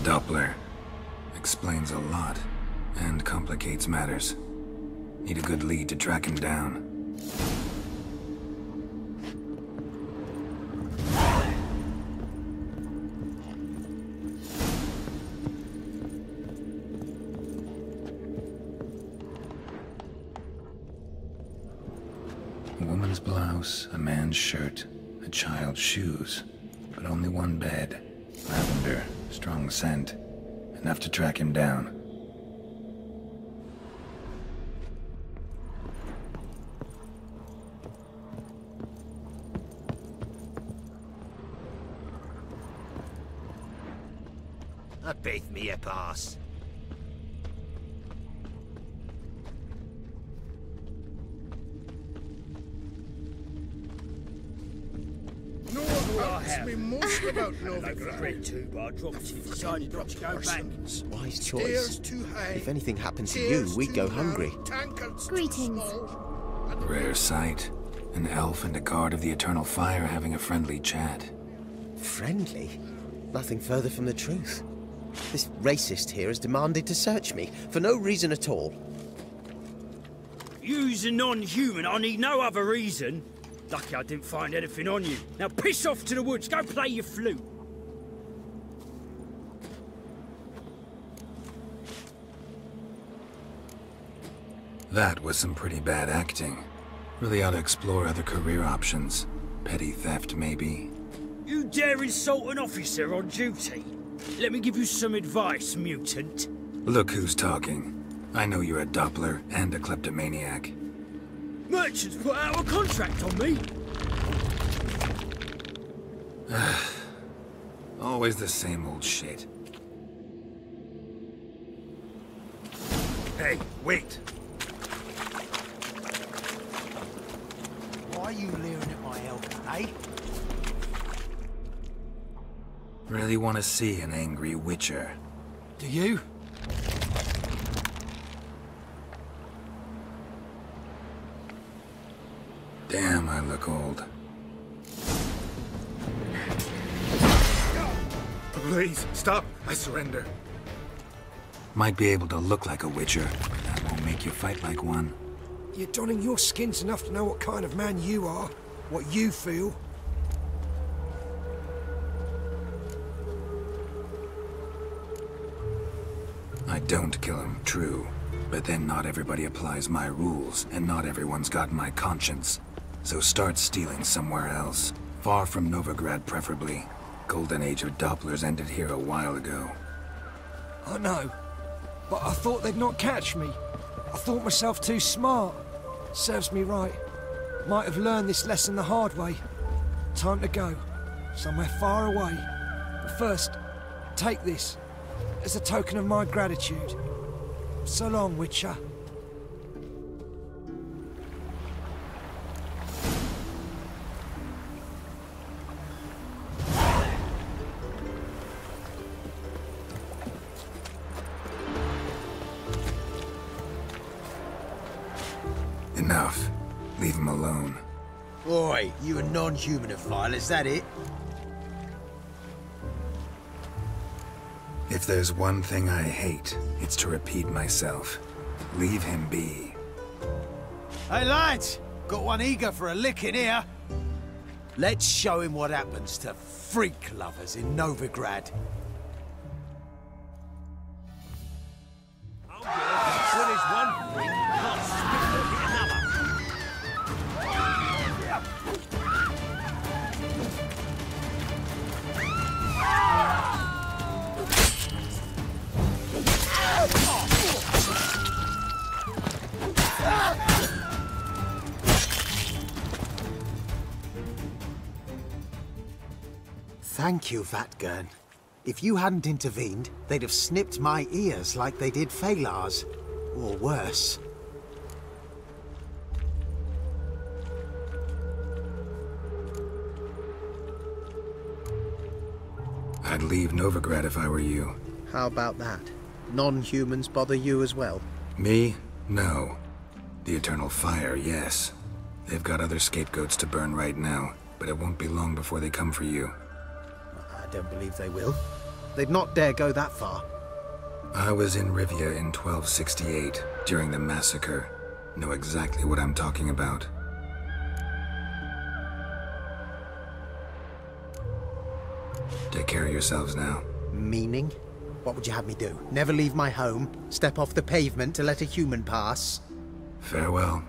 Doppler. Explains a lot, and complicates matters. Need a good lead to track him down. A woman's blouse, a man's shirt, a child's shoes, but only one bed. Lavender. Strong scent. Enough to track him down. I beth me a pass. No one asked me much about Novigrad. Too, but I dropped it. Decided not to go back. Wise Stairs choice. too high. If anything happened to you, we'd go hungry. Greetings. Rare sight. An elf and a guard of the Eternal Fire having a friendly chat. Friendly? Nothing further from the truth. This racist here has demanded to search me, for no reason at all. You's a non-human, I need no other reason. Lucky I didn't find anything on you. Now piss off to the woods, go play your flute. That was some pretty bad acting. Really ought to explore other career options. Petty theft, maybe. You dare insult an officer on duty? Let me give you some advice, mutant. Look who's talking. I know you're a Doppler and a kleptomaniac. Merchants put out a contract on me. Always the same old shit. Hey, wait! Why are you leering at my elf? now, eh? Really want to see an angry Witcher. Do you? Damn, I look old. Please, stop. I surrender. Might be able to look like a Witcher, but that won't make you fight like one. You're donning your skins enough to know what kind of man you are, what you feel. I don't kill him, true. But then not everybody applies my rules, and not everyone's got my conscience. So start stealing somewhere else. Far from Novigrad, preferably. Golden age of Dopplers ended here a while ago. I know, but I thought they'd not catch me. I thought myself too smart. Serves me right. Might have learned this lesson the hard way. Time to go. Somewhere far away. But first, take this. As a token of my gratitude. So long, Witcher. Enough. Leave him alone. Oi, you a non-humanophile, is that it? If there's one thing I hate, it's to repeat myself. Leave him be. Hey lads, got one eager for a licking here. Let's show him what happens to freak lovers in Novigrad. What is one freak cost? Another. Thank you, Vatgern. If you hadn't intervened, they'd have snipped my ears like they did Phalar's. Or worse. I'd leave Novigrad if I were you. How about that? Non-humans bother you as well? Me? No. The Eternal Fire, yes. They've got other scapegoats to burn right now, but it won't be long before they come for you. I don't believe they will. They'd not dare go that far. I was in Rivia in 1268, during the massacre. Know exactly what I'm talking about. Take care of yourselves now. Meaning? What would you have me do? Never leave my home? Step off the pavement to let a human pass? Farewell.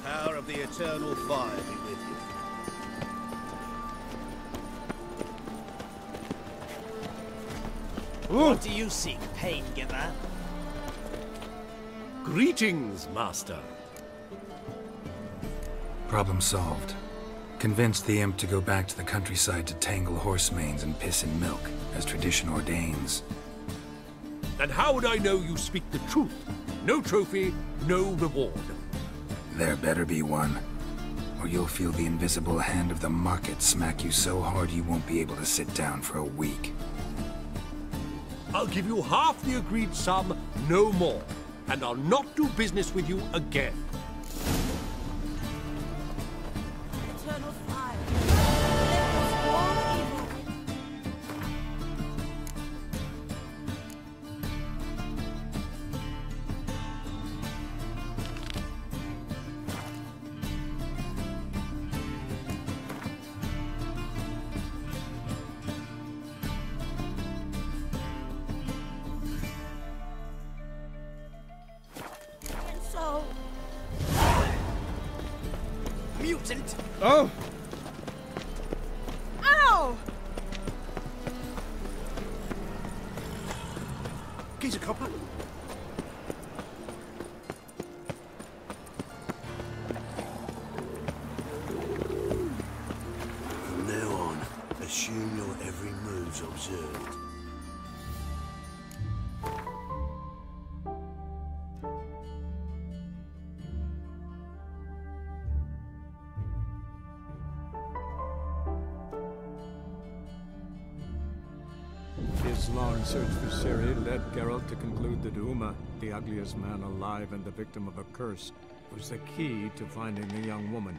Power of the Eternal Fire be with you. What do you seek, pain giver? Greetings, Master. Problem solved. Convinced the imp to go back to the countryside to tangle horse manes and piss in milk, as tradition ordains. And how would I know you speak the truth? No trophy, no reward. There better be one, or you'll feel the invisible hand of the market smack you so hard you won't be able to sit down for a week. I'll give you half the agreed sum, no more. And I'll not do business with you again. Eternal fire. Lift all evil. And so, peasant! Oh! Ow! Geezer copper. From now on, assume your every move's observed. His long search for Ciri led Geralt to conclude that Uma, the ugliest man alive and the victim of a curse, was the key to finding the young woman.